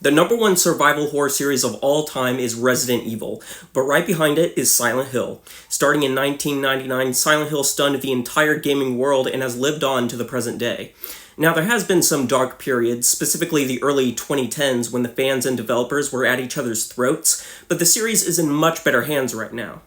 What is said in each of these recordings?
The number one survival horror series of all time is Resident Evil, but right behind it is Silent Hill. Starting in 1999, Silent Hill stunned the entire gaming world and has lived on to the present day. Now, there has been some dark periods, specifically the early 2010s when the fans and developers were at each other's throats, but the series is in much better hands right now.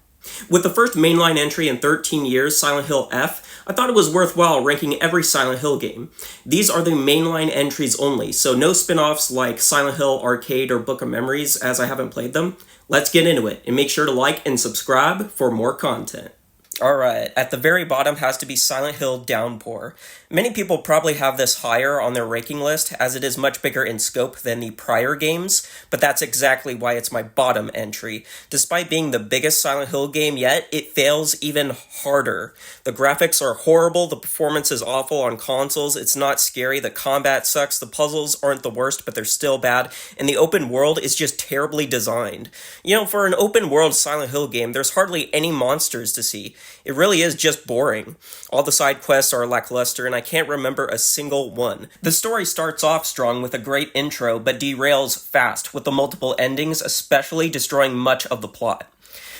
With the first mainline entry in 13 years, Silent Hill F, I thought it was worthwhile ranking every Silent Hill game. These are the mainline entries only, so no spin-offs like Silent Hill Arcade or Book of Memories, as I haven't played them. Let's get into it, and make sure to like and subscribe for more content. Alright, at the very bottom has to be Silent Hill Downpour. Many people probably have this higher on their ranking list, as it is much bigger in scope than the prior games, but that's exactly why it's my bottom entry. Despite being the biggest Silent Hill game yet, it fails even harder. The graphics are horrible, the performance is awful on consoles, it's not scary, the combat sucks, the puzzles aren't the worst, but they're still bad, and the open world is just terribly designed. You know, for an open world Silent Hill game, there's hardly any monsters to see. It really is just boring. All the side quests are lackluster, and I can't remember a single one. The story starts off strong with a great intro, but derails fast, with the multiple endings especially destroying much of the plot.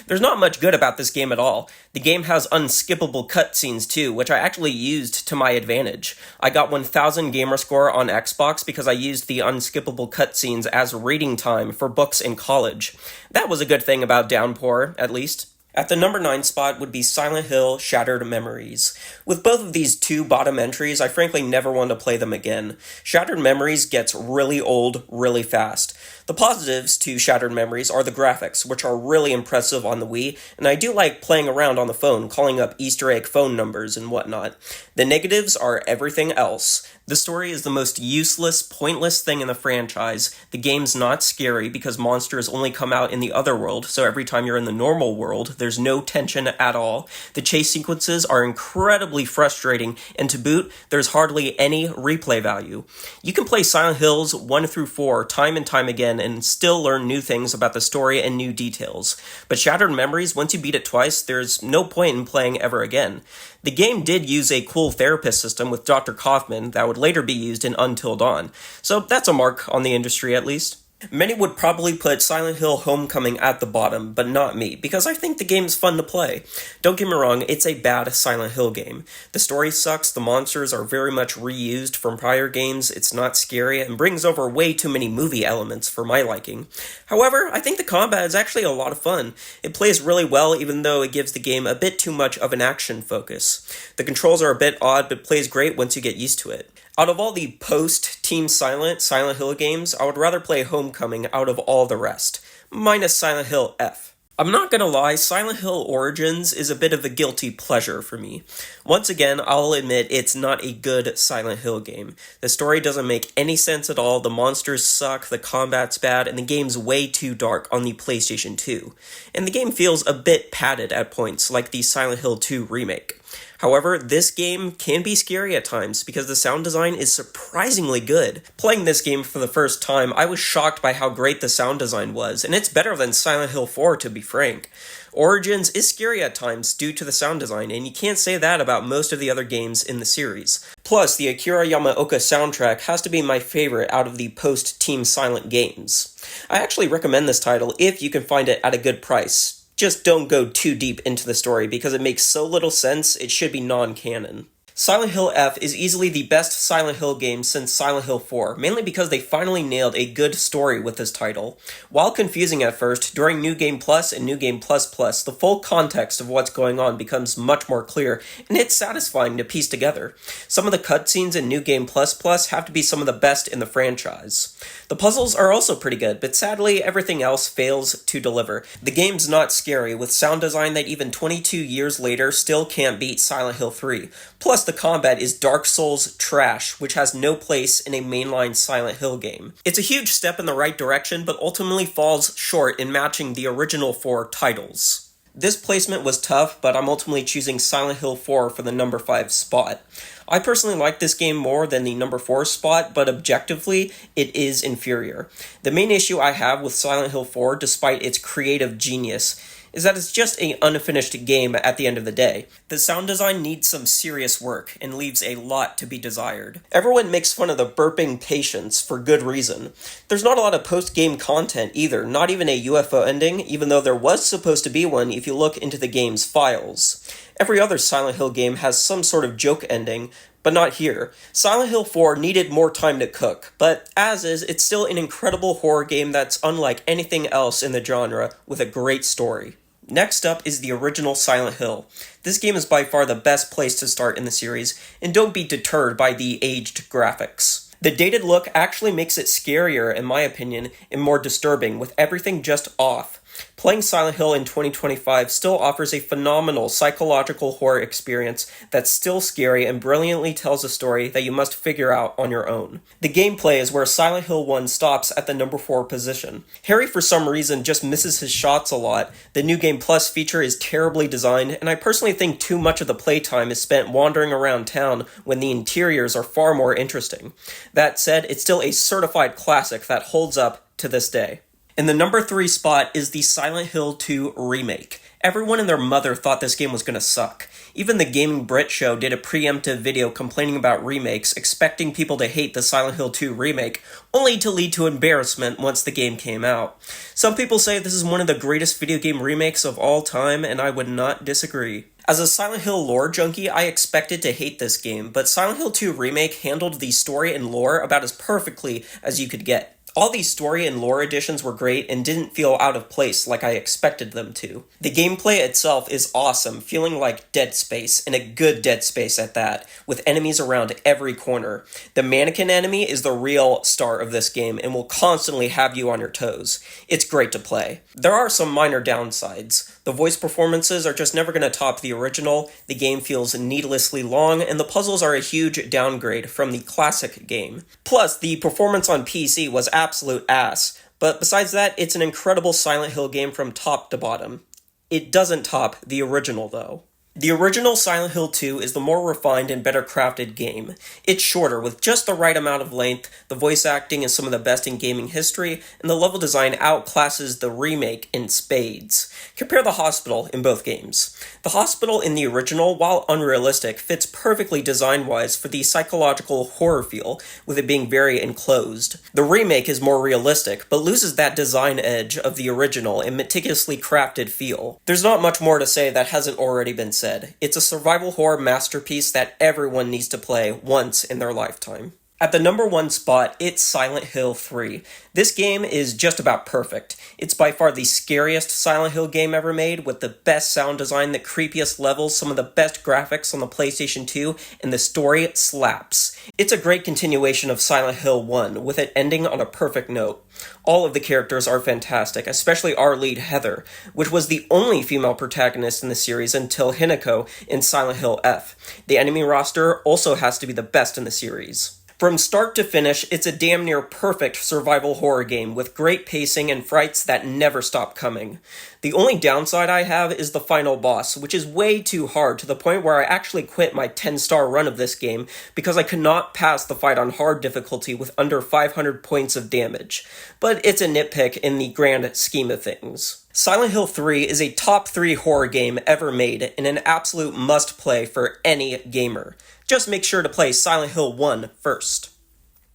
There's not much good about this game at all. The game has unskippable cutscenes too, which I actually used to my advantage. I got 1000 gamerscore on Xbox because I used the unskippable cutscenes as reading time for books in college. That was a good thing about Downpour, at least. At the number 9 spot would be Silent Hill Shattered Memories. With both of these two bottom entries, I frankly never want to play them again. Shattered Memories gets really old really fast. The positives to Shattered Memories are the graphics, which are really impressive on the Wii, and I do like playing around on the phone, calling up Easter egg phone numbers and whatnot. The negatives are everything else. The story is the most useless, pointless thing in the franchise. The game's not scary because monsters only come out in the other world, so every time you're in the normal world, there's no tension at all. The chase sequences are incredibly frustrating, and to boot, there's hardly any replay value. You can play Silent Hills 1 through 4 time and time again and still learn new things about the story and new details. But Shattered Memories, once you beat it twice, there's no point in playing ever again. The game did use a cool therapist system with Dr. Kaufman that would later be used in Until Dawn, so that's a mark on the industry at least. Many would probably put Silent Hill Homecoming at the bottom, but not me, because I think the game's fun to play. Don't get me wrong, it's a bad Silent Hill game. The story sucks, the monsters are very much reused from prior games, it's not scary, and brings over way too many movie elements for my liking. However, I think the combat is actually a lot of fun. It plays really well, even though it gives the game a bit too much of an action focus. The controls are a bit odd, but plays great once you get used to it. Out of all the post-Team Silent Hill games, I would rather play Homecoming out of all the rest, minus Silent Hill F. I'm not gonna lie, Silent Hill Origins is a bit of a guilty pleasure for me. Once again, I'll admit it's not a good Silent Hill game. The story doesn't make any sense at all, the monsters suck, the combat's bad, and the game's way too dark on the PlayStation 2. And the game feels a bit padded at points, like the Silent Hill 2 remake. However, this game can be scary at times because the sound design is surprisingly good. Playing this game for the first time, I was shocked by how great the sound design was, and it's better than Silent Hill 4 to be frank. Origins is scary at times due to the sound design, and you can't say that about most of the other games in the series. Plus, the Akira Yamaoka soundtrack has to be my favorite out of the post-Team Silent games. I actually recommend this title if you can find it at a good price. Just don't go too deep into the story because it makes so little sense it should be non-canon. Silent Hill F is easily the best Silent Hill game since Silent Hill 4, mainly because they finally nailed a good story with this title. While confusing at first, during New Game Plus and New Game Plus Plus, the full context of what's going on becomes much more clear, and it's satisfying to piece together. Some of the cutscenes in New Game Plus Plus have to be some of the best in the franchise. The puzzles are also pretty good, but sadly everything else fails to deliver. The game's not scary, with sound design that even 22 years later still can't beat Silent Hill 3. Plus, the combat is Dark Souls trash, which has no place in a mainline Silent Hill game. It's a huge step in the right direction, but ultimately falls short in matching the original 4 titles. This placement was tough, but I'm ultimately choosing Silent Hill 4 for the number 5 spot. I personally like this game more than the number 4 spot, but objectively, it is inferior. The main issue I have with Silent Hill 4, despite its creative genius, is that it's just an unfinished game at the end of the day. The sound design needs some serious work and leaves a lot to be desired. Everyone makes fun of the burping patients for good reason. There's not a lot of post-game content either, not even a UFO ending, even though there was supposed to be one if you look into the game's files. Every other Silent Hill game has some sort of joke ending, but not here. Silent Hill 4 needed more time to cook, but as is, it's still an incredible horror game that's unlike anything else in the genre, with a great story. Next up is the original Silent Hill. This game is by far the best place to start in the series, and don't be deterred by the aged graphics. The dated look actually makes it scarier, in my opinion, and more disturbing, with everything just off. Playing Silent Hill in 2025 still offers a phenomenal psychological horror experience that's still scary and brilliantly tells a story that you must figure out on your own. The gameplay is where Silent Hill 1 stops at the number 4 position. Harry, for some reason, just misses his shots a lot. The New Game Plus feature is terribly designed, and I personally think too much of the playtime is spent wandering around town when the interiors are far more interesting. That said, it's still a certified classic that holds up to this day. In the number 3 spot is the Silent Hill 2 remake. Everyone and their mother thought this game was going to suck. Even the Gaming Brit show did a preemptive video complaining about remakes, expecting people to hate the Silent Hill 2 remake, only to lead to embarrassment once the game came out. Some people say this is one of the greatest video game remakes of all time, and I would not disagree. As a Silent Hill lore junkie, I expected to hate this game, but Silent Hill 2 Remake handled the story and lore about as perfectly as you could get. All these story and lore additions were great and didn't feel out of place like I expected them to. The gameplay itself is awesome, feeling like Dead Space, and a good Dead Space at that, with enemies around every corner. The mannequin enemy is the real star of this game and will constantly have you on your toes. It's great to play. There are some minor downsides. The voice performances are just never going to top the original, the game feels needlessly long, and the puzzles are a huge downgrade from the classic game. Plus, the performance on PC was absolute ass, but besides that, it's an incredible Silent Hill game from top to bottom. It doesn't top the original, though. The original Silent Hill 2 is the more refined and better crafted game. It's shorter, with just the right amount of length, the voice acting is some of the best in gaming history, and the level design outclasses the remake in spades. Compare the hospital in both games. The hospital in the original, while unrealistic, fits perfectly design-wise for the psychological horror feel, with it being very enclosed. The remake is more realistic, but loses that design edge of the original and meticulously crafted feel. There's not much more to say that hasn't already been said. It's a survival horror masterpiece that everyone needs to play once in their lifetime. At the number 1 spot, it's Silent Hill 3. This game is just about perfect. It's by far the scariest Silent Hill game ever made, with the best sound design, the creepiest levels, some of the best graphics on the PlayStation 2, and the story slaps. It's a great continuation of Silent Hill 1, with it ending on a perfect note. All of the characters are fantastic, especially our lead Heather, which was the only female protagonist in the series until Hinako in Silent Hill F. The enemy roster also has to be the best in the series. From start to finish, it's a damn near perfect survival horror game with great pacing and frights that never stop coming. The only downside I have is the final boss, which is way too hard to the point where I actually quit my 10-star run of this game because I could not pass the fight on hard difficulty with under 500 points of damage. But it's a nitpick in the grand scheme of things. Silent Hill 3 is a top 3 horror game ever made and an absolute must-play for any gamer. Just make sure to play Silent Hill 1 first.